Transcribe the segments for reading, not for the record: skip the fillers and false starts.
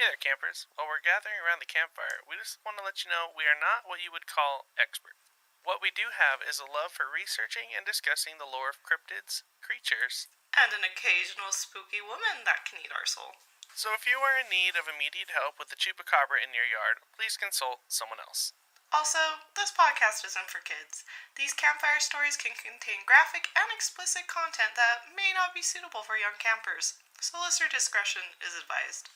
Hey there, campers. While we're gathering around the campfire, we just want to let you know we are not what you would call experts. What we do have is a love for researching and discussing the lore of cryptids, creatures, and an occasional spooky woman that can eat our soul. So if you are in need of immediate help with the chupacabra in your yard, please consult someone else. Also, this podcast isn't for kids. These campfire stories can contain graphic and explicit content that may not be suitable for young campers, so listener discretion is advised.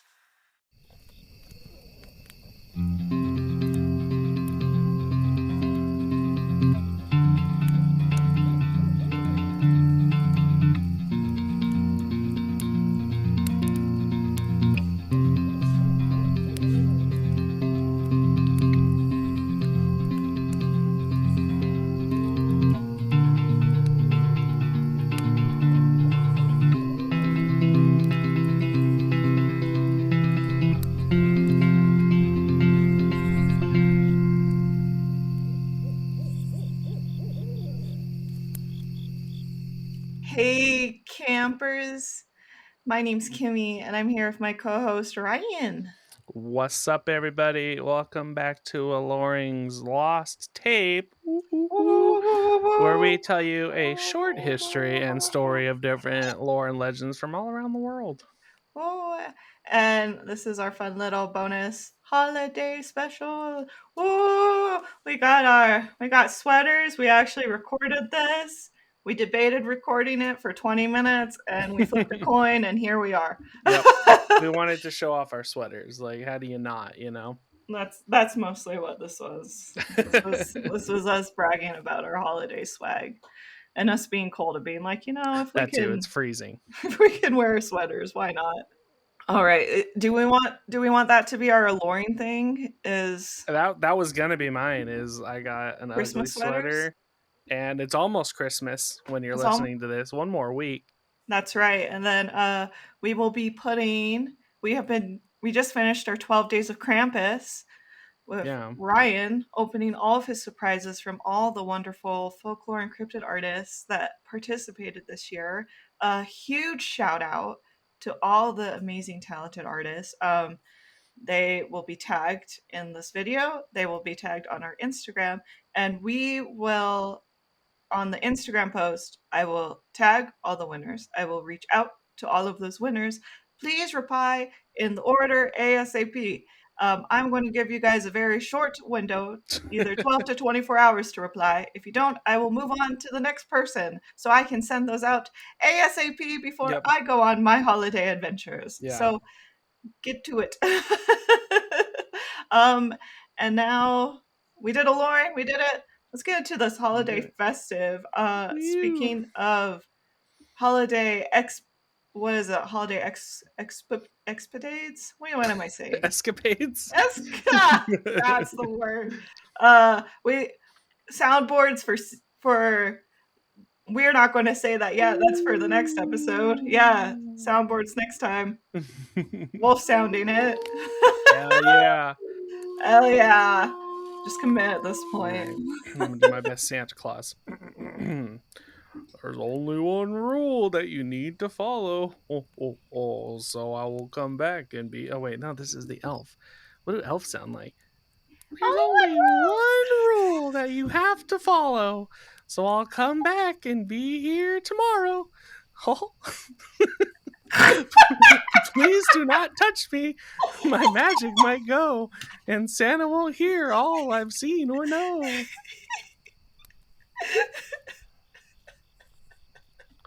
Hey campers, my name's Kimmy and I'm here with my co-host Ryan. What's up, everybody? Welcome back to Aloreing's Lost Tape, where we tell you a short history and story of different lore and legends from all around the world. Oh, and this is our fun little bonus holiday special. Oh, we got sweaters. We actually recorded this. We debated recording it for 20 minutes and we flipped a coin and here we are. Yep. We wanted to show off our sweaters. Like, how do you not, you know? That's mostly what this was. This was us bragging about our holiday swag. And us being cold and being like, if we That can, too, it's freezing. if we can wear sweaters, why not? All right. Do we want that to be our Aloreing thing? Is That was gonna be mine. Is I got an Christmas ugly sweater, sweaters? and it's almost Christmas when you're It's listening to this. One more week. That's right. And then we will be putting. We just finished our 12 days of Krampus with Ryan opening all of his surprises from all the wonderful folklore and cryptid artists that participated this year. A huge shout out to all the amazing talented artists. They will be tagged in this video. They will be tagged on our Instagram, and we will, on the Instagram post, I will tag all the winners. I will reach out to all of those winners. Please reply in the order ASAP. I'm going to give you guys a very short window, either 12 to 24 hours to reply. If you don't, I will move on to the next person so I can send those out ASAP before I go on my holiday adventures. Yeah. So get to it. And now we did Aloreing, we did it. Let's get into this holiday festive. Speaking of holiday holiday expedades? What am I saying? Escapades? That's the word. We soundboards for we're not going to say that yet. That's for the next episode. Yeah, soundboards next time. Wolf sounding it. Hell yeah. Hell yeah. Just commit at this point. I'm going to do my best Santa Claus. There's only one rule that you need to follow. So I will come back and be... Oh, wait, no, this is the elf. What do elves sound like? There's only one rule that you have to follow. So I'll come back and be here tomorrow. Oh. Please do not touch me. My magic might go, and Santa won't hear all I've seen or know.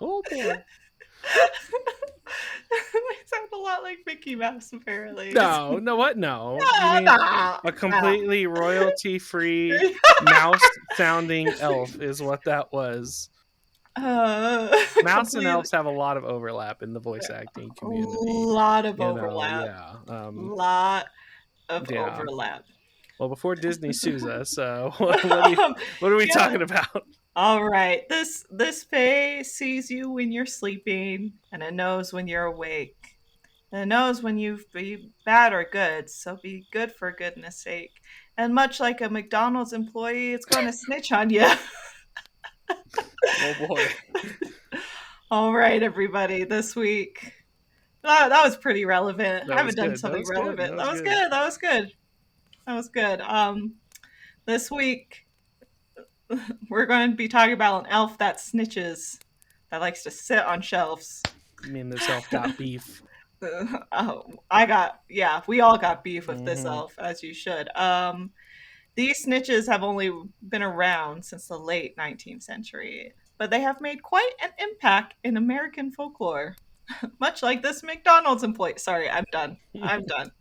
Oh boy. They sound a lot like Mickey Mouse, apparently. No, what? No. A completely royalty-free mouse-sounding elf is what that was. Mouse and elves have a lot of overlap in the voice acting community. A lot of overlap. Lot of overlap. Well, before Disney sues us, what are we talking about? All right. This fae sees you when you're sleeping, and it knows when you're awake. And it knows when you be bad or good, so be good for goodness sake. And much like a McDonald's employee, it's going to snitch on you. Oh boy. All right, everybody. This week, That was pretty relevant. I That was haven't done good. That something was good. relevant. That was That was good. good. That was good. That was good. This week we're going to be talking about an elf that snitches, that likes to sit on shelves. Me and this elf got beef. We all got beef with this Mm-hmm. elf, as you should. These snitches have only been around since the late 19th century, but they have made quite an impact in American folklore. Much like this McDonald's employee. Sorry, I'm done. I'm done.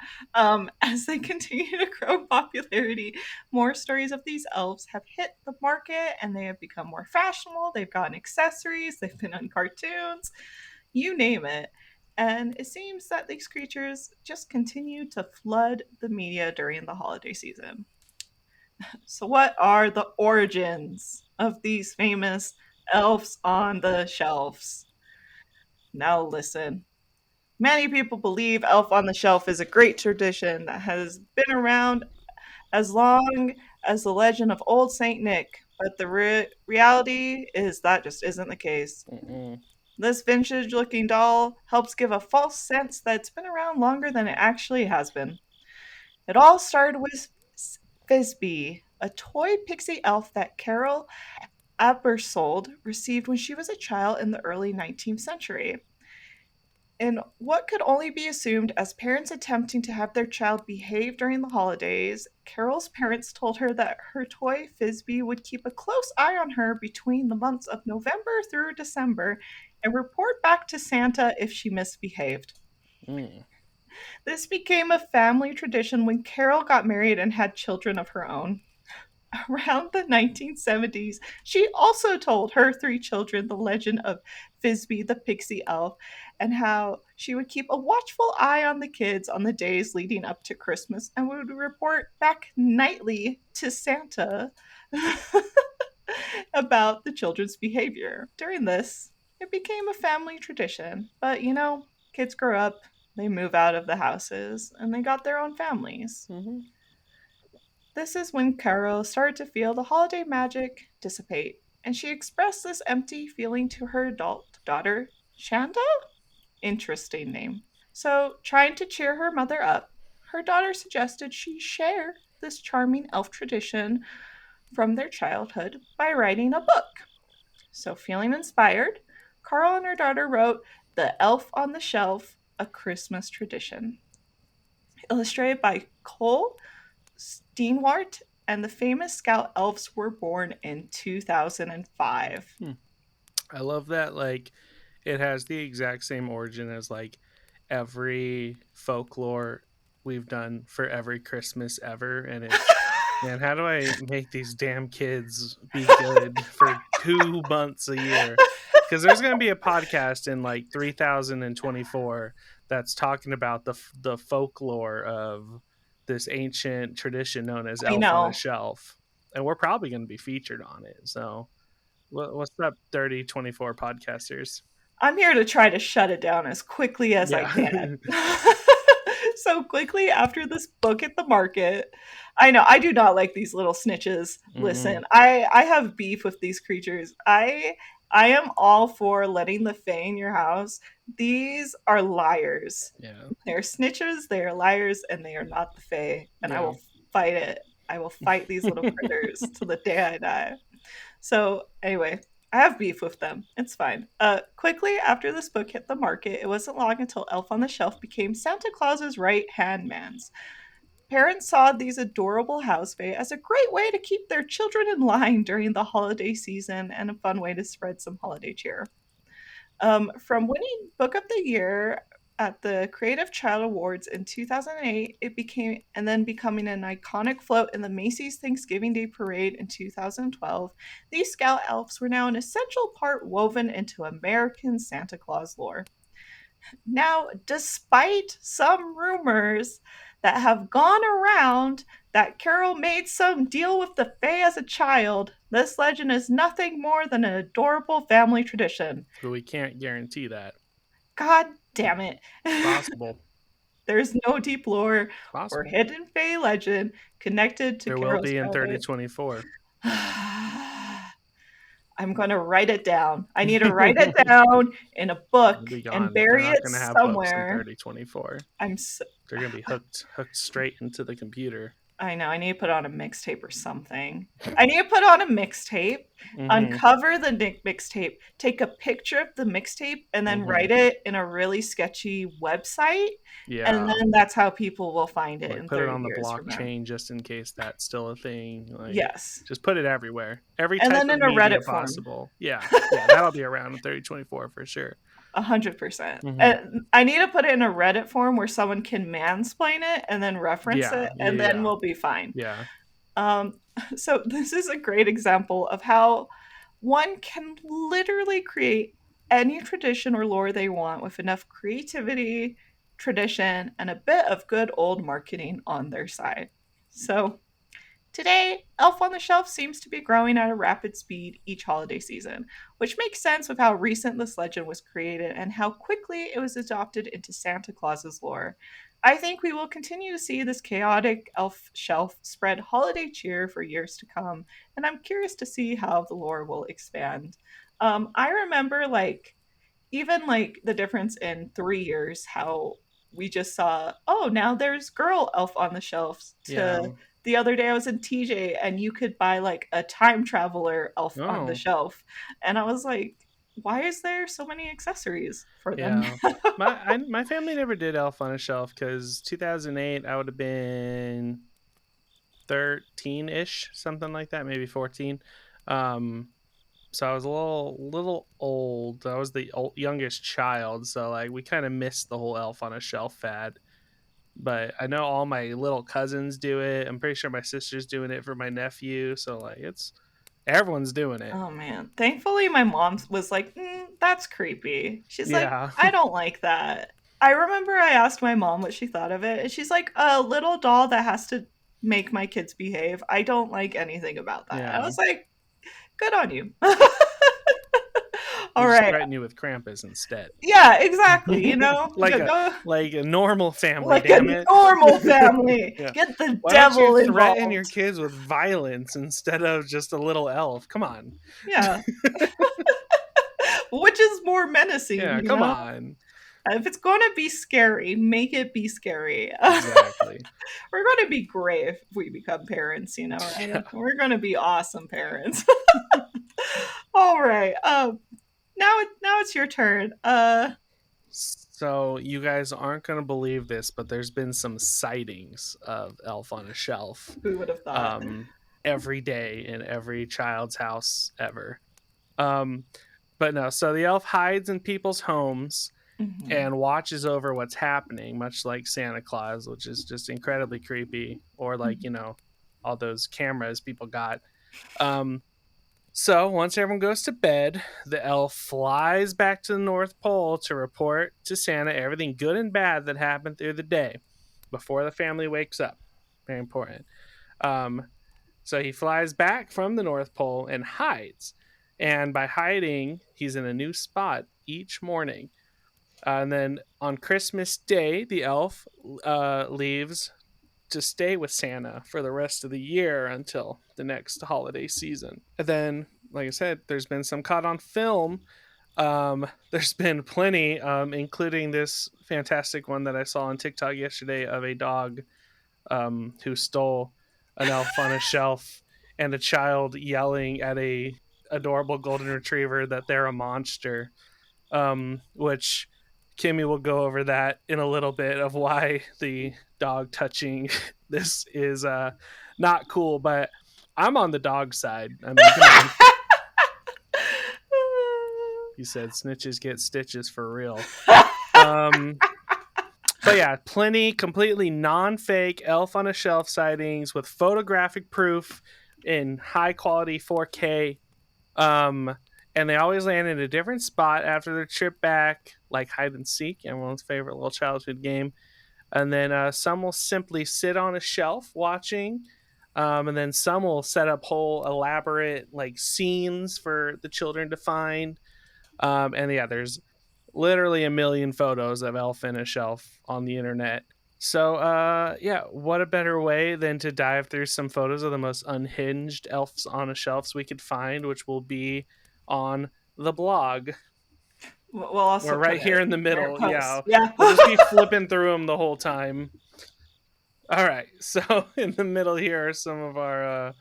As they continue to grow in popularity, more stories of these elves have hit the market and they have become more fashionable. They've gotten accessories, they've been on cartoons, you name it. And it seems that these creatures just continue to flood the media during the holiday season. So, what are the origins of these famous elves on the shelves? Now, listen. Many people believe Elf on the Shelf is a great tradition that has been around as long as the legend of Old Saint Nick, but the reality is that just isn't the case. Mm-mm. This vintage looking doll helps give a false sense that it's been around longer than it actually has been. It all started with Fizby, a toy pixie elf that Carol Abersold received when she was a child in the early 19th century. In what could only be assumed as parents attempting to have their child behave during the holidays, Carol's parents told her that her toy Fizby would keep a close eye on her between the months of November through December and report back to Santa if she misbehaved. Mm. This became a family tradition when Carol got married and had children of her own. Around the 1970s, she also told her three children the legend of Fizby the pixie elf and how she would keep a watchful eye on the kids on the days leading up to Christmas and would report back nightly to Santa about the children's behavior. During this, it became a family tradition. But kids grow up, they move out of the houses, and they got their own families. Mm-hmm. This is when Carol started to feel the holiday magic dissipate, and she expressed this empty feeling to her adult daughter, Shanda? Interesting name. So, trying to cheer her mother up, her daughter suggested she share this charming elf tradition from their childhood by writing a book. So, feeling inspired, Carl and her daughter wrote The Elf on the Shelf, a Christmas Tradition. Illustrated by Cole Steenwart, and the famous Scout Elves were born in 2005. Hmm. I love that. Like, it has the exact same origin as like every folklore we've done for every Christmas ever, and it's man, how do I make these damn kids be good for 2 months a year? Because there's going to be a podcast in like 3024 that's talking about the folklore of this ancient tradition known as I Elf on a know. Shelf, and we're probably going to be featured on it. So, what's up, 3024 podcasters? I'm here to try to shut it down as quickly as I Yeah. can. So quickly after this book hit the market, I know I do not like these little snitches. Mm-mm. Listen, I have beef with these creatures. I am all for letting the fae in your house. These are liars. Yeah. They're snitches, they are liars, and they are not the fae. And I Yeah. will fight it. I will fight these little critters to the day I die. So anyway, I have beef with them. It's fine. Quickly after this book hit the market, it wasn't long until Elf on the Shelf became Santa Claus's right hand man's. Parents saw these adorable house fae as a great way to keep their children in line during the holiday season and a fun way to spread some holiday cheer. From winning Book of the Year at the Creative Child Awards in 2008, it became and then becoming an iconic float in the Macy's Thanksgiving Day Parade in 2012. These Scout elves were now an essential part woven into American Santa Claus lore. Now, despite some rumors that have gone around that Carol made some deal with the Fae as a child, this legend is nothing more than an adorable family tradition. But we can't guarantee that. God damn it. It's possible. There's no deep lore It's or possible. hidden Fae legend connected to There will Carol's be in childhood. 3024. I'm going to write it down. I need to write it down in a book It'll be and gone. They're bury not it going to have books in somewhere. 3024. I'm so, They're going to be hooked straight into the computer. I know. I need to put on a mixtape or something. I need to put on a mixtape, Mm-hmm. uncover the mixtape, take a picture of the mixtape, and then write it in a really sketchy website. Yeah. And then that's how people will find it Like in put it 30 on the years from now. blockchain just in case that's still a thing. Like, yes. Just put it everywhere. Every and type then of in a media Reddit possible. Form. Yeah, that'll be around in 3024 for sure. 100%. I need to put it in a Reddit form where someone can mansplain it and then reference it, and then we'll be fine. Yeah. So this is a great example of how one can literally create any tradition or lore they want with enough creativity, tradition, and a bit of good old marketing on their side. So today, Elf on the Shelf seems to be growing at a rapid speed each holiday season, which makes sense with how recent this legend was created and how quickly it was adopted into Santa Claus's lore. I think we will continue to see this chaotic elf shelf spread holiday cheer for years to come, and I'm curious to see how the lore will expand. I remember even the difference in 3 years, how we just saw, oh, now there's girl elf on the shelves, to the other day I was in TJ and you could buy like a time traveler elf on the shelf. And I was like, why is there so many accessories for them? My family never did elf on a shelf because 2008 I would have been 13-ish, something like that, maybe 14. So I was a little old. I was the youngest child, so like we kind of missed the whole elf on a shelf fad. But I know all my little cousins do it. I'm pretty sure my sister's doing it for my nephew. So like everyone's doing it. Oh man. Thankfully my mom was like, that's creepy. She's like, I don't like that. I remember I asked my mom what she thought of it, and she's like, a little doll that has to make my kids behave. I don't like anything about that. I was like, good on you. All right. Threaten you with Krampus instead. Yeah, exactly. like a normal family. Like damn a normal family. Get the devil don't you involved. Threaten your kids with violence instead of just a little elf. Come on. Yeah. Which is more menacing? Yeah, come on. If it's going to be scary, make it be scary. Exactly. We're going to be great if we become parents, right? Yeah. We're going to be awesome parents. All right. Now it's your turn. So you guys aren't going to believe this, but there's been some sightings of elf on a shelf. Who would have thought? Every day in every child's house ever. But no, so the elf hides in people's homes and watches over what's happening, much like Santa Claus, which is just incredibly creepy, or like, all those cameras people got. So once everyone goes to bed, the elf flies back to the North Pole to report to Santa everything good and bad that happened through the day before the family wakes up. Very important. So he flies back from the North Pole and hides. And by hiding, he's in a new spot each morning. And then on Christmas Day, the elf leaves to stay with Santa for the rest of the year until the next holiday season. And then, like I said, there's been some caught on film. There's been plenty, including this fantastic one that I saw on TikTok yesterday of a dog who stole an elf on a shelf, and a child yelling at a adorable golden retriever that they're a monster, which Kimmy will go over that in a little bit of why the dog touching this is not cool, but I'm on the dog side. I mean, come on. He said snitches get stitches for real. But yeah, plenty completely non-fake elf on a shelf sightings with photographic proof in high quality 4K. And they always land in a different spot after their trip back, like hide and seek, everyone's favorite little childhood game. And then some will simply sit on a shelf watching. And then some will set up whole elaborate like scenes for the children to find. And yeah, there's literally a million photos of elf in a shelf on the internet. So yeah, what a better way than to dive through some photos of the most unhinged elves on a shelves we could find, which will be on the blog. We'll also We're right put here it in the in our middle. Yeah. post. Yeah. We'll just be flipping through them the whole time. All right. So in the middle here are some of our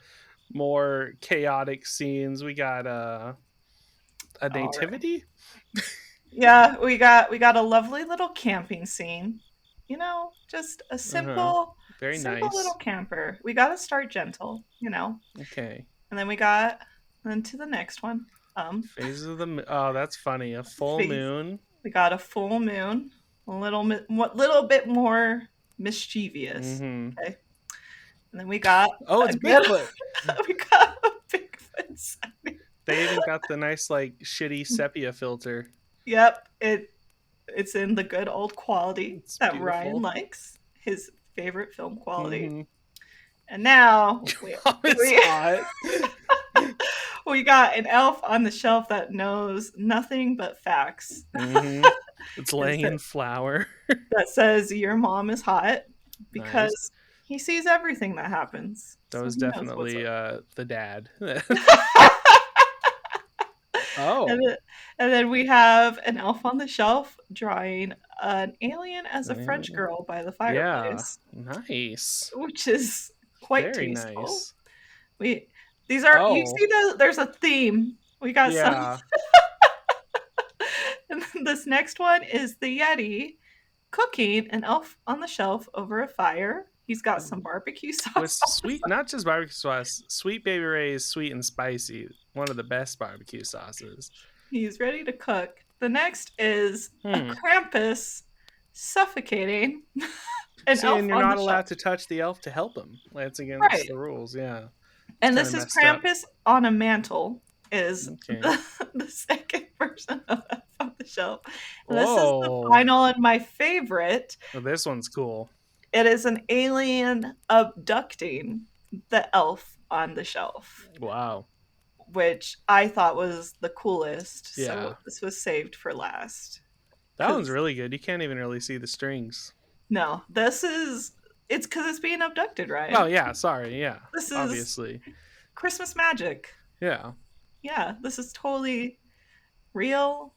more chaotic scenes. We got a All right. nativity. Yeah, we got a lovely little camping scene. You know, just a Uh-huh. simple Very simple little nice. camper. We got to start gentle, Okay. And then we got then to the next one. Phases of the oh, that's funny. A full Phase. moon. We got a full moon, what little bit more mischievous. Mm-hmm. Okay. And then we got Oh, a it's good Bigfoot. we got a Bigfoot sighting. They even got the nice like shitty sepia filter. Yep, it's in the good old quality It's that Ryan beautiful. likes, his favorite film quality. Mm-hmm. And now It's hot. we got an elf on the shelf that knows nothing but facts. Mm-hmm. It's laying in flour. That says your mom is hot Nice. because he sees everything that happens. That So was he knows what's definitely up. the dad. and, Oh. then, and then we have an elf on the shelf drawing an alien as a French girl by the Yeah. fireplace, Nice. which is quite Very tasteful. nice. These are you Oh. see there's a theme. We got some. Yeah. And then this next one is the Yeti cooking an elf on the shelf over a fire. He's got some barbecue sauce. With sweet, not just barbecue sauce, Sweet Baby Ray's sweet and spicy. One of the best barbecue sauces. He's ready to cook. The next is a Hmm. Krampus suffocating an See, elf and you're on not the shelf. allowed to touch the elf to help him. That's against Right. the rules, yeah. And It's this is messed up. Krampus on a mantle is Okay. the second version of Elf on the Shelf. And this is the Whoa. final and my favorite. Well, this one's cool. It is an alien abducting the elf on the shelf, Wow. which I thought was the coolest. Yeah. So this was saved for last. That one's really good. You can't even really see the strings. No, it's because it's being abducted, right? Oh, yeah. Sorry. Yeah. This is obviously Christmas magic. Yeah. Yeah, this is totally real.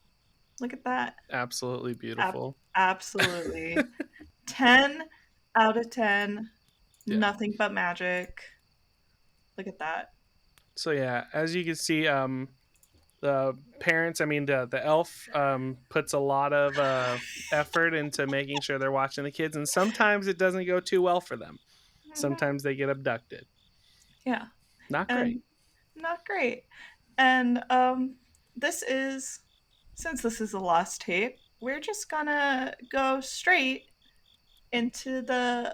Look at that. Absolutely beautiful. Absolutely. 10 out of 10. Yeah. Nothing but magic. Look at that. So yeah, as you can see, the parents, the elf puts a lot of effort into making sure they're watching the kids, and sometimes it doesn't go too well for them. Sometimes they get abducted. Yeah. Not great. Not great. And since this is a lost tape, we're just gonna go straight into a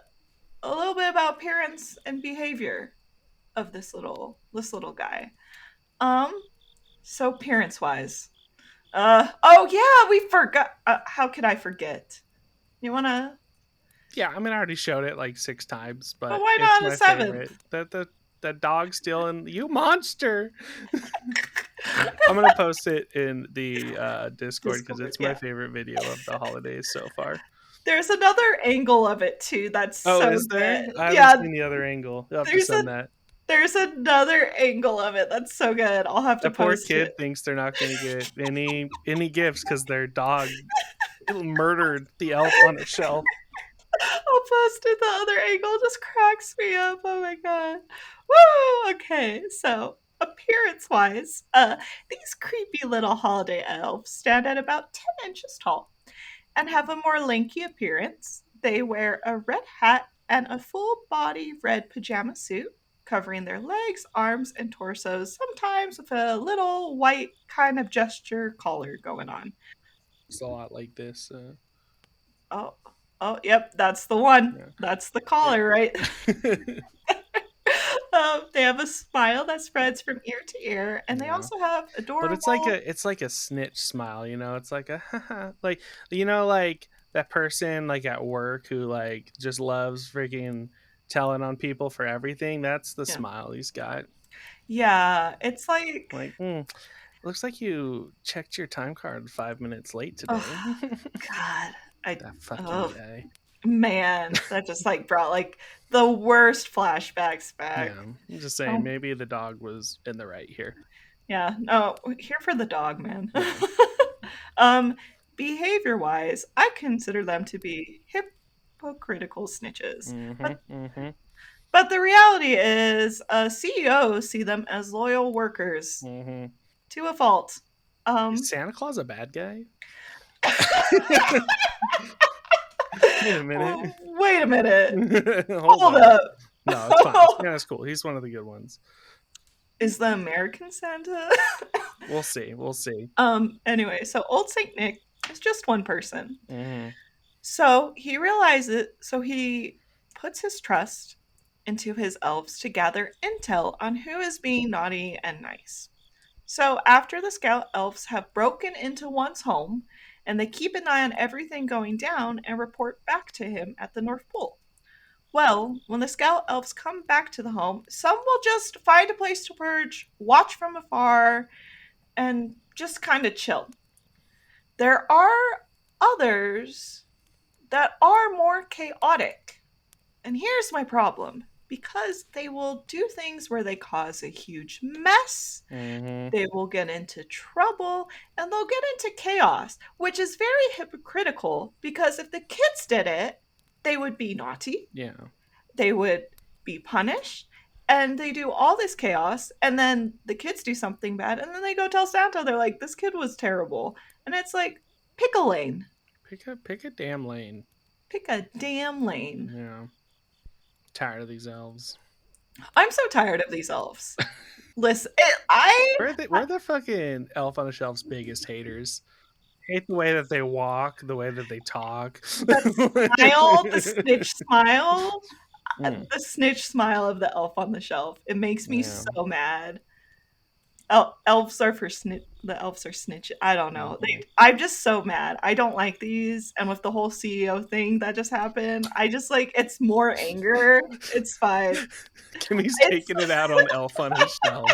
little bit about appearance and behavior of this little guy. So appearance wise, oh yeah, we forgot. How could I forget? You wanna? Yeah, I already showed it like 6 times, but why it's not my a 7th? favorite. The dog stealing, you monster. I'm gonna post it in the Discord because it's my favorite video of the holidays so far. There's another angle of it too. That's so is there? good. I haven't seen the other angle. You'll have to send that. There's another angle of it that's so good. I'll have to post it. The poor kid thinks they're not going to get any gifts because their dog murdered the elf on a shelf. I'll post it. The other angle just cracks me up. Oh my god. Woo! Okay, so appearance-wise, these creepy little holiday elves stand at about 10 inches tall and have a more lanky appearance. They wear a red hat and a full-body red pajama suit, covering their legs, arms, and torsos, sometimes with a little white kind of gesture collar going on. It's a lot like this. Oh, yep, that's the one. Yeah. That's the collar, right? They have a smile that spreads from ear to ear, and they also have adorable. But it's like a snitch smile, you know. It's like a like that person like at work who like just loves freaking telling on people for everything. That's the smile he's got. Yeah, it's like looks like you checked your time card 5 minutes late today. Oh, God, that fucking guy. Man, that just like brought like the worst flashbacks back. Yeah, I'm just saying maybe the dog was in the right here. Yeah, no, here for the dog, man. Yeah. Behavior wise, I consider them to be hypocritical snitches. But but the reality is, CEOs see them as loyal workers to a fault. Is Santa Claus a bad guy? Wait a minute. Wait a minute. Hold Hold on. up. No, it's fine. Santa's cool. He's one of the good ones. Is the American Santa? We'll see. We'll see. Anyway, so old Saint Nick is just one person. So he realizes, so he puts his trust into his elves to gather intel on who is being naughty and nice. So after the scout elves have broken into one's home, and they keep an eye on everything going down and report back to him at the North Pole. Well, when the scout elves come back to the home, some will just find a place to purge, watch from afar, and just kind of chill. There are others that are more chaotic. And here's my problem, because they will do things where they cause a huge mess, they will get into trouble, and they'll get into chaos, which is very hypocritical because if the kids did it, they would be naughty. Yeah. They would be punished, and they do all this chaos, and then the kids do something bad, and then they go tell Santa, they're like, this kid was terrible. And it's like, pick a lane. Pick a damn lane. Pick a damn lane. Yeah. Tired of these elves. I'm so tired of these elves. Listen, we're the fucking Elf on the Shelf's biggest haters. Hate the way that they walk, the way that they talk. The smile, the snitch smile. The snitch smile of the elf on the shelf. It makes me so mad. Elves are for snitch. The elves are snitch. I don't know. I'm just so mad. I don't like these. And with the whole CEO thing that just happened, I just like it's more anger. It's fine. Kimmy's taking it out on Elf on his Shelf.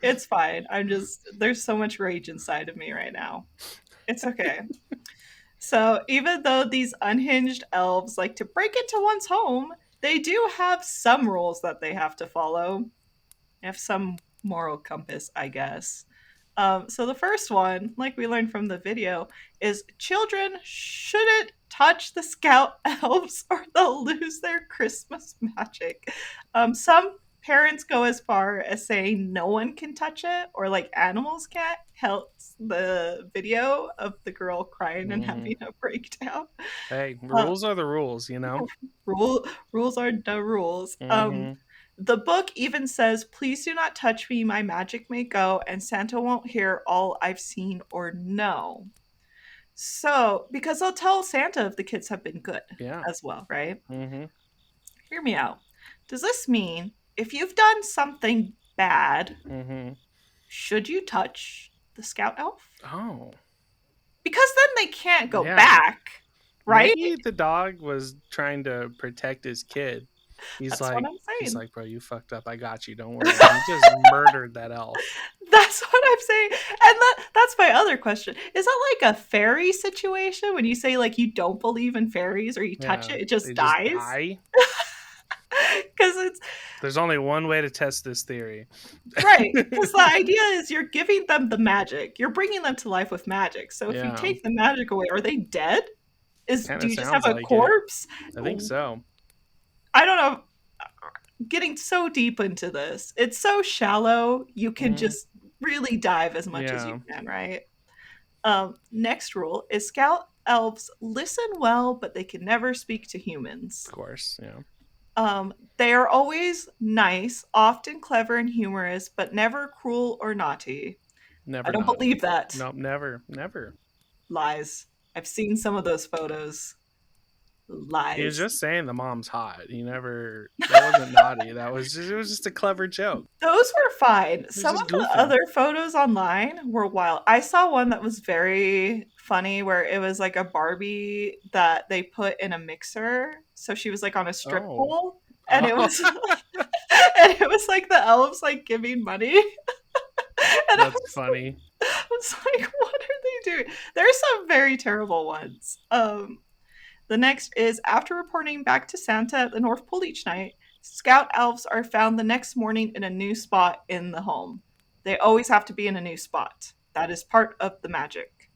It's fine. There's so much rage inside of me right now. It's okay. So even though these unhinged elves like to break into one's home, they do have some rules that they have to follow. They have some moral compass, I guess. So the first one, like we learned from the video, is children shouldn't touch the scout elves or they'll lose their Christmas magic. Some parents go as far as saying no one can touch it, or like animals can't. Help the video of the girl crying and having a breakdown. Hey, rules are the rules, you know? Rules are the rules. The book even says, please do not touch me, my magic may go, and Santa won't hear all I've seen or know. So, because they'll tell Santa if the kids have been good as well, right? Hear me out. Does this mean if you've done something bad, should you touch the scout elf? Oh. Because then they can't go back, right? Maybe the dog was trying to protect his kid. That's what I'm saying. He's like, bro, you fucked up. I got you. Don't worry. He just murdered that elf. That's what I'm saying. And that's my other question. Is that like a fairy situation when you say like you don't believe in fairies or you touch it just dies? Because there's only one way to test this theory. Right. Because the idea is you're giving them the magic. You're bringing them to life with magic. So if you take the magic away, are they dead? Do you just have a corpse? I think so. I don't know. Getting so deep into this, it's so shallow. You can just really dive as much as you can, right? Next rule is scout elves listen well, but they can never speak to humans. Of course, yeah. They are always nice, often clever and humorous, but never cruel or naughty. Never. I don't believe that. Nope, never. Lies. I've seen some of those photos. Lies. He was just saying the mom's hot. That wasn't naughty. It was just a clever joke. Those were fine. Some of the other photos online were wild. I saw one that was very funny where it was like a Barbie that they put in a mixer. So she was like on a strip pole. And it was and it was like the elves like giving money. And that's funny. I was like, what are they doing? There's some very terrible ones. The next is after reporting back to Santa at the North Pole each night, scout elves are found the next morning in a new spot in the home. They always have to be in a new spot. That is part of the magic.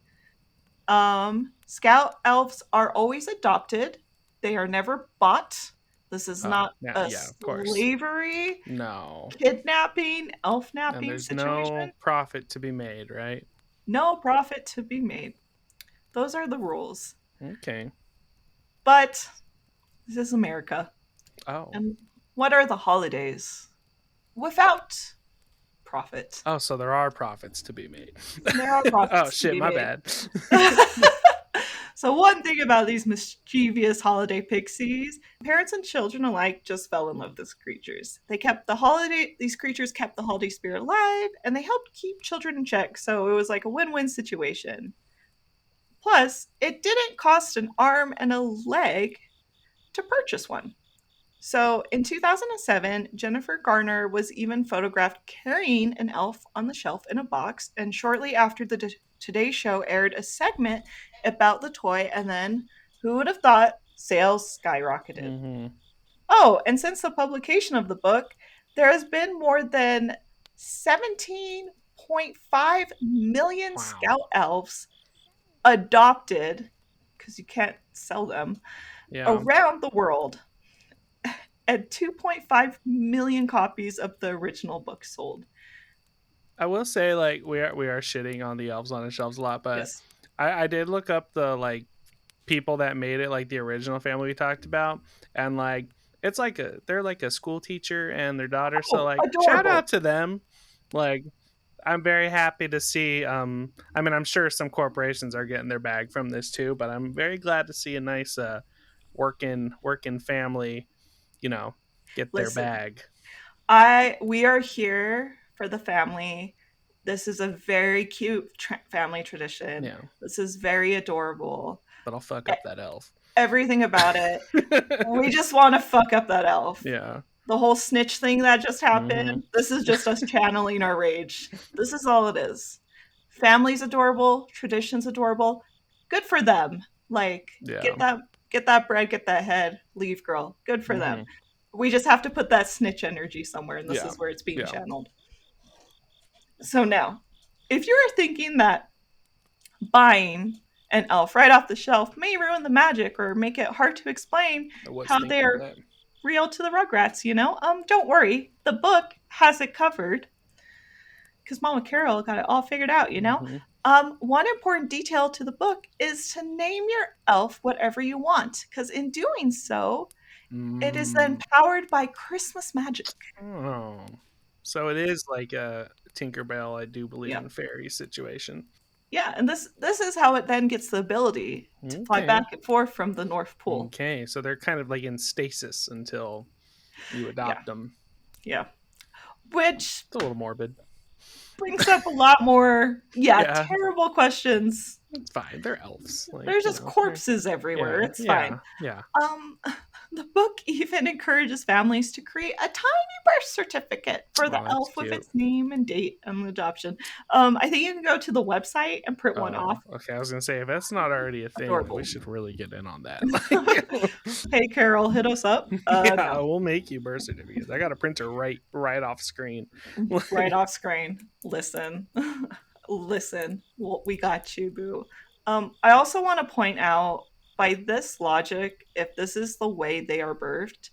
Scout elves are always adopted. They are never bought. This is not a yeah, of course. slavery, No. kidnapping, elf And napping there's situation. no profit to be made, right? No profit to be made. Those are the rules. Okay. But this is America. Oh. And what are the holidays without profit? Oh, so there are profits to be made. There are Oh, profits to shit, be my made. bad. So one thing about these mischievous holiday pixies, parents and children alike just fell in love with these creatures. These creatures kept the holiday spirit alive, and they helped keep children in check, so it was like a win-win situation. Plus, it didn't cost an arm and a leg to purchase one. So in 2007, Jennifer Garner was even photographed carrying an elf on the shelf in a box, and shortly after the Today Show aired a segment about the toy, and then who would have thought sales skyrocketed? Mm-hmm. Oh, and since the publication of the book, there has been more than 17.5 million Wow. scout elves adopted, because you can't sell them, around the world. And 2.5 million copies of the original book sold. I will say, like, we are shitting on the elves on the shelves a lot, but Yes. I did look up the like people that made it, like the original family we talked about, and like it's like they're like a school teacher and their daughter. So like shout Adorable. out to them. Like I'm very happy to see I mean I'm sure some corporations are getting their bag from this too, but I'm very glad to see a nice working family, get their Listen, bag. we are here for the family. This is a very cute family tradition. Yeah. This is very adorable. But I'll fuck up that elf. Everything about it. We just want to fuck up that elf. Yeah. The whole snitch thing that just happened, This is just us channeling our rage. This is all it is. Family's adorable, tradition's adorable. Good for them. Like, get that bread, get that head, leave, girl. Good for them. We just have to put that snitch energy somewhere, and this is where it's being channeled. So now, if you're thinking that buying an elf right off the shelf may ruin the magic or make it hard to explain how they're real to the Rugrats, don't worry. The book has it covered because Mama Carol got it all figured out, One important detail to the book is to name your elf whatever you want, because in doing so, it is then powered by Christmas magic. Oh. So it is like a Tinkerbell, I do believe in fairy situation. Yeah, and this is how it then gets the ability to fly back and forth from the North Pole. Okay, so they're kind of like in stasis until you adopt them. Yeah. Which... it's a little morbid. Brings up a lot more, terrible questions. It's fine. They're elves. Like, there's just corpses everywhere. It's fine. Yeah. The book even encourages families to create a tiny birth certificate for the elf with its name and date and adoption. I think you can go to the website and print one off. Okay, I was gonna say, if that's not already a thing, adorable. We should really get in on that. Hey, Carol, hit us up. No. We'll make you birth certificates. I got a printer right off screen. Right off screen. Listen, we got you, boo. I also want to point out, by this logic, if this is the way they are birthed,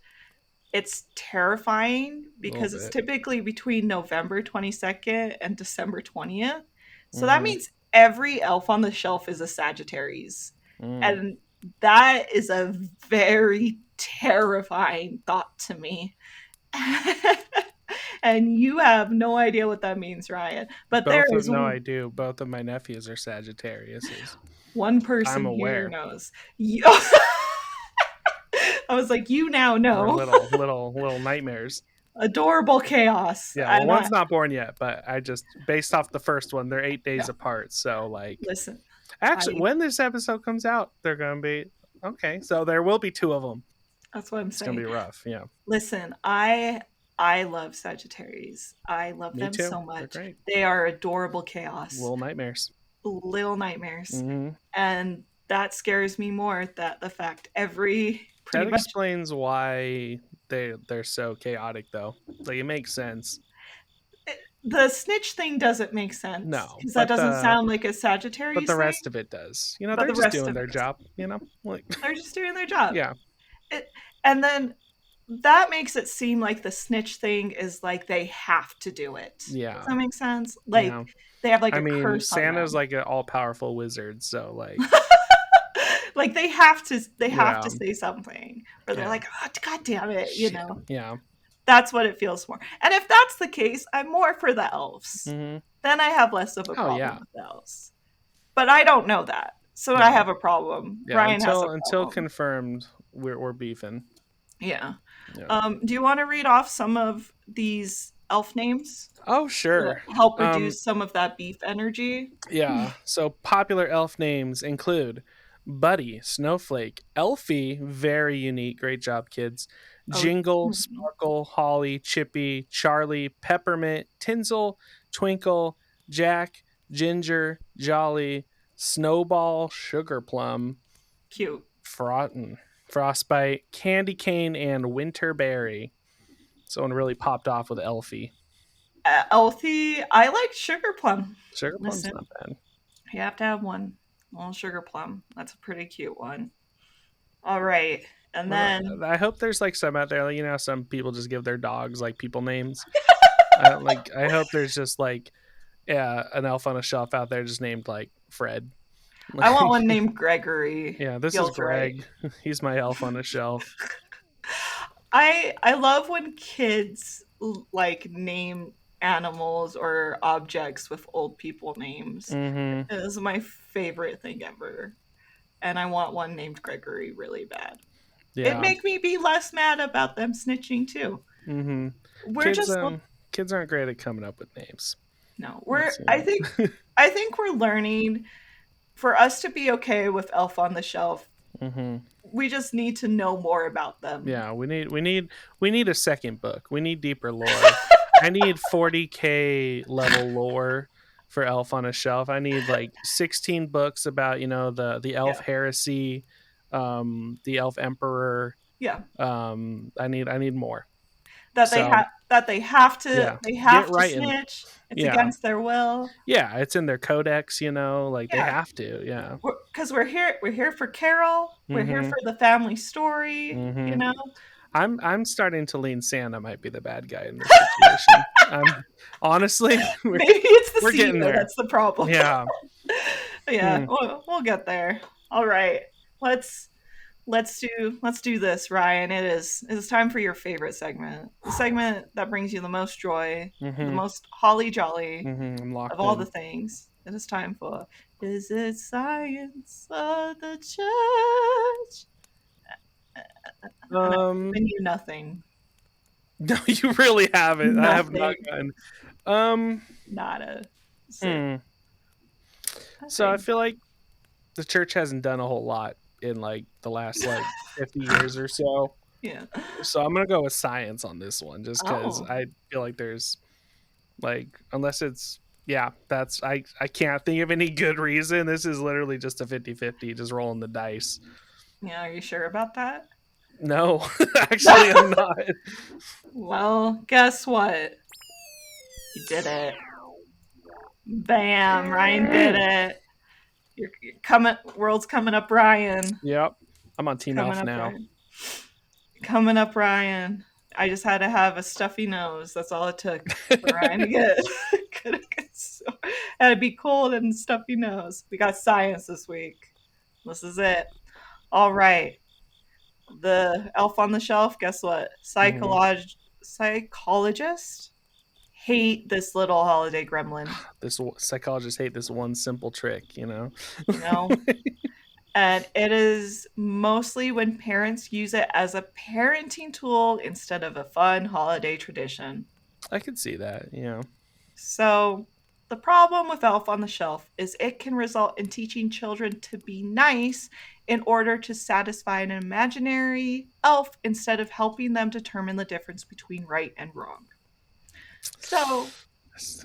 it's terrifying because it's typically between November 22nd and December 20th. So that means every elf on the shelf is a Sagittarius. And that is a very terrifying thought to me. And you have no idea what that means, Ryan. But I do. Both of my nephews are Sagittarius. One person here knows. I was like, you now know. Little nightmares. Adorable chaos. Yeah, well, one's not born yet, but I just, based off the first one, they're 8 days apart. So, like, listen. Actually, when this episode comes out, they're going to be, okay, so there will be 2 of them. That's what I'm saying. It's going to be rough, yeah. Listen, I love Sagittarius. I love them so much. They are adorable chaos. Little nightmares. Mm-hmm. And that scares me more, that the fact that explains why they're so chaotic, though. Like, it makes sense. The snitch thing doesn't make sense No, because that doesn't sound like a Sagittarius but the thing. rest of it does. But They're the just rest doing of their it job. Like they're just doing their job. yeah, And then that makes it seem like the snitch thing is like they have to do it. yeah. Does that make sense? Like they have like a curse on them. Santa's like an all-powerful wizard, so like like they have to say something, or they're like, oh, God damn it, Yeah. That's what it feels more. And if that's the case, I'm more for the elves. Mm-hmm. Then I have less of a problem with the elves. But I don't know that, so I have a problem. Yeah, Ryan has a problem. Until confirmed, we're beefing. Yeah. Do you want to read off some of these elf names? Oh, sure. To help reduce some of that beef energy. Yeah. So popular elf names include Buddy, Snowflake, Elfie, very unique. Great job, kids. Jingle, Sparkle, Holly, Chippy, Charlie, Peppermint, Tinsel, Twinkle, Jack, Ginger, Jolly, Snowball, Sugar Plum. Cute. Frostbite, Candy Cane, and Winterberry. Someone really popped off with Elfie. Elfie, I like Sugar Plum. Sugar Plum's not bad. You have to have one. Well, Sugar Plum. That's a pretty cute one. All right. And then I hope there's like some out there, like, some people just give their dogs like people names. I hope there's just like an elf on a shelf out there just named like Fred. I want one named Gregory. Yeah, this is Greg. Right. He's my elf on a shelf. I love when kids like name animals or objects with old people names. Mm-hmm. It is my favorite thing ever. And I want one named Gregory really bad. Yeah. It'd make me be less mad about them snitching too. Mm-hmm. Kids aren't great at coming up with names. No, I think we're learning. For us to be okay with Elf on the Shelf, we just need to know more about them. Yeah, we need a second book. We need deeper lore. I need 40K level lore for Elf on a Shelf. I need like 16 books about the elf heresy, the elf emperor. Yeah. I need more. They have to snitch. It's against their will. Yeah, it's in their codex, they have to. Yeah. Because we're here for Carol. We're here for the family story, I'm starting to lean Santa might be the bad guy in this situation. Honestly, maybe it's the we're CEO getting there. That's the problem. Yeah. Yeah, we'll get there. All right. Let's do this, Ryan. It is time for your favorite segment. The segment that brings you the most joy, the most holly jolly of all the things. It is time for Is It Science of the Church? I knew nothing. No, you really haven't. Nothing. I have not gotten. Nada. So I feel like the church hasn't done a whole lot in like the last 50 years or so. Yeah. So I'm gonna go with science on this one, just because I feel like there's unless it's I can't think of any good reason. This is literally just a 50-50, just rolling the dice. Yeah, are you sure about that? No, actually I'm not. Well, guess what? You did it. Bam, Ryan did it. You're coming. World's coming up, Ryan. Yep, I'm on Team Elf now. Ryan. Coming up, Ryan. I just had to have a stuffy nose. That's all it took for Ryan to get. Had to be cold and stuffy nose. We got science this week. This is it. All right. The Elf on the Shelf. Guess what? Psychologists hate this little holiday gremlin. Psychologists hate this one simple trick, And it is mostly when parents use it as a parenting tool instead of a fun holiday tradition. I could see that, So the problem with Elf on the Shelf is it can result in teaching children to be nice in order to satisfy an imaginary elf instead of helping them determine the difference between right and wrong. So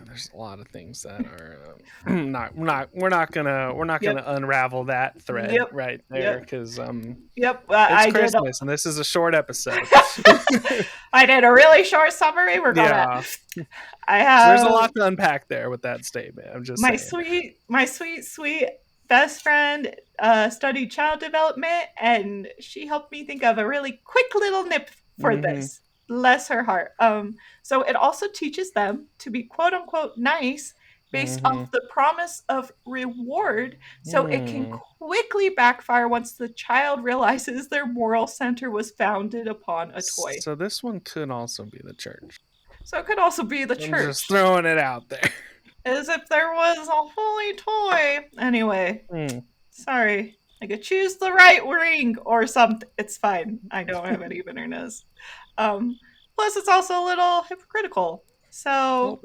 there's a lot of things that are we're not gonna unravel that thread right there because it's Christmas and this is a short episode. I did a really short summary. We're gonna I have so there's a lot to unpack there with that statement. I'm just saying. My sweet best friend studied child development, and she helped me think of a really quick little nip for this. Bless her heart. So it also teaches them to be quote unquote nice based off the promise of reward, so it can quickly backfire once the child realizes their moral center was founded upon a toy. So this one could also be the church. So it could also be the church. Just throwing it out there. As if there was a holy toy. Anyway, sorry. I could choose the right ring or something. It's fine. I don't have any bitterness. Plus, it's also a little hypocritical. So,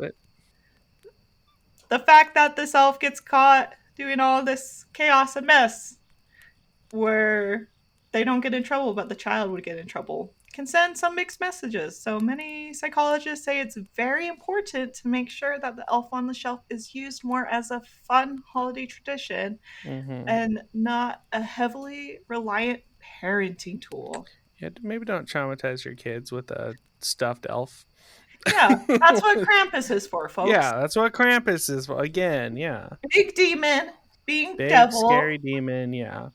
the fact that this elf gets caught doing all this chaos and mess, where they don't get in trouble, but the child would get in trouble, can send some mixed messages. So many psychologists say it's very important to make sure that the elf on the shelf is used more as a fun holiday tradition and not a heavily reliant parenting tool. Yeah, maybe don't traumatize your kids with a stuffed elf. Yeah, that's what Krampus is for, folks. Yeah, that's what Krampus is for. Again, yeah. Big demon, being big, devil. Scary demon, yeah.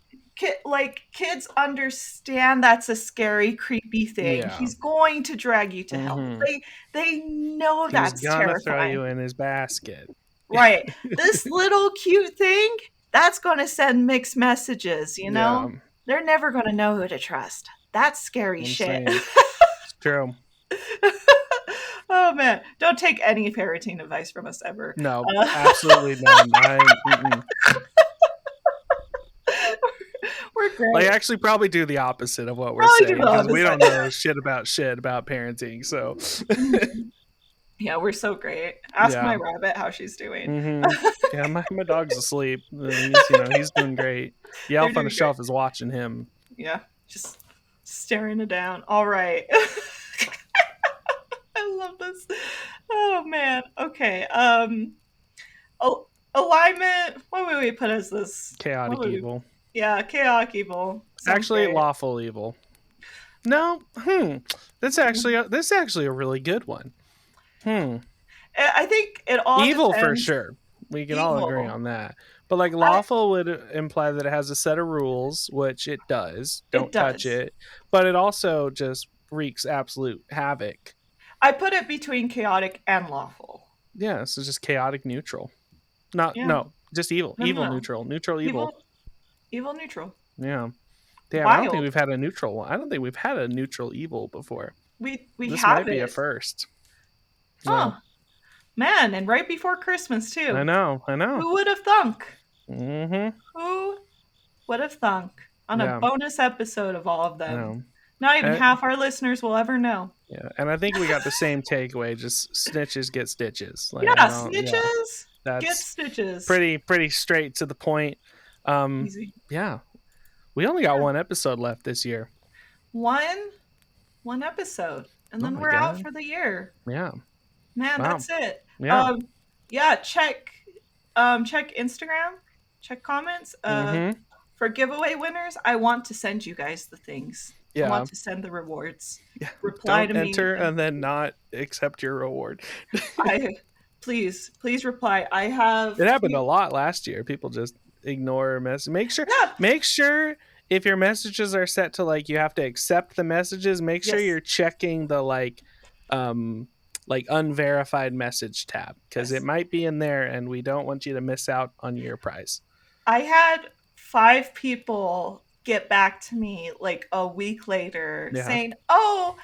Kids understand that's a scary, creepy thing. Yeah. He's going to drag you to hell. They know that's terrifying. He's gonna throw you in his basket. Right. This little cute thing, that's gonna send mixed messages, you know? Yeah. They're never gonna know who to trust. That's scary shit. It's true. Oh man, don't take any parenting advice from us ever. No, absolutely none. We're great. Like, actually probably do the opposite of what we're saying because we don't know shit about parenting. So yeah, we're so great. Ask my rabbit how she's doing. Yeah, my dog's asleep. He's doing great. The elf on the shelf is watching him. Yeah, just staring it down. All right. I love this. Oh man. Okay. Alignment. What would we put as this? Chaotic evil. Yeah, chaotic evil. Actually, lawful evil. No. This is actually a really good one. I think it all evil depends. For sure. We can all agree on that. But like lawful would imply that it has a set of rules, which it does. Don't touch it. But it also just wreaks absolute havoc. I put it between chaotic and lawful. Yeah, so just chaotic neutral. Just evil. Evil neutral. Neutral evil. Evil neutral. Yeah. Damn, I don't think we've had a neutral one. I don't think we've had a neutral evil before. We this haven't. Might be a first. Oh. Man, and right before Christmas too. I know. Who would have thunk? Mm-hmm. Who would have thunk on a bonus episode of all of them? Not even half our listeners will ever know. Yeah, and I think we got the same takeaway. Just snitches get stitches. Like, snitches get stitches. Pretty straight to the point. Easy. Yeah, we only got one episode left this year. One episode, and then we're out for the year. Yeah, man, that's it. Yeah. Check Instagram. Check comments. For giveaway winners, I want to send you guys the things. Yeah. I want to send the rewards. Yeah. Reply Don't to me. Enter and then not accept your reward. Please reply. I have. It happened a lot last year. People just ignore messages. Make sure if your messages are set to like you have to accept the messages. Make sure you're checking the like unverified message tab because it might be in there, and we don't want you to miss out on your prize. I had 5 people get back to me like a week later saying, "Oh,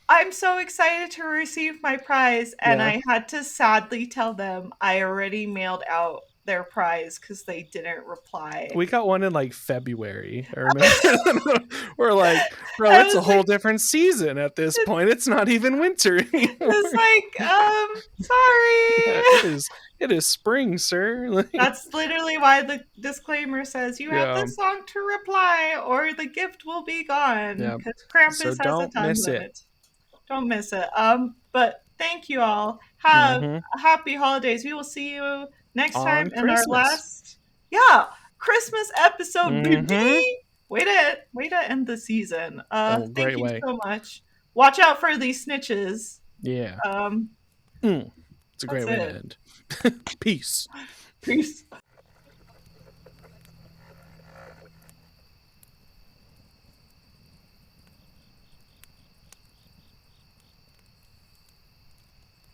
I'm so excited to receive my prize," and I had to sadly tell them I already mailed out their prize because they didn't reply. We got one in like February. We're like, bro, it's a whole different season at this point. It's not even winter anymore. It's like, sorry. It is spring, sir. That's literally why the disclaimer says you have this long to reply or the gift will be gone. Because Krampus has a time limit. Don't miss it. But thank you all. have happy holidays. We will see you next on time in our Christmas. Christmas episode, baby. Way to end the season. Thank you so much. Watch out for these snitches. Yeah. It's a great way to end. Peace. Peace.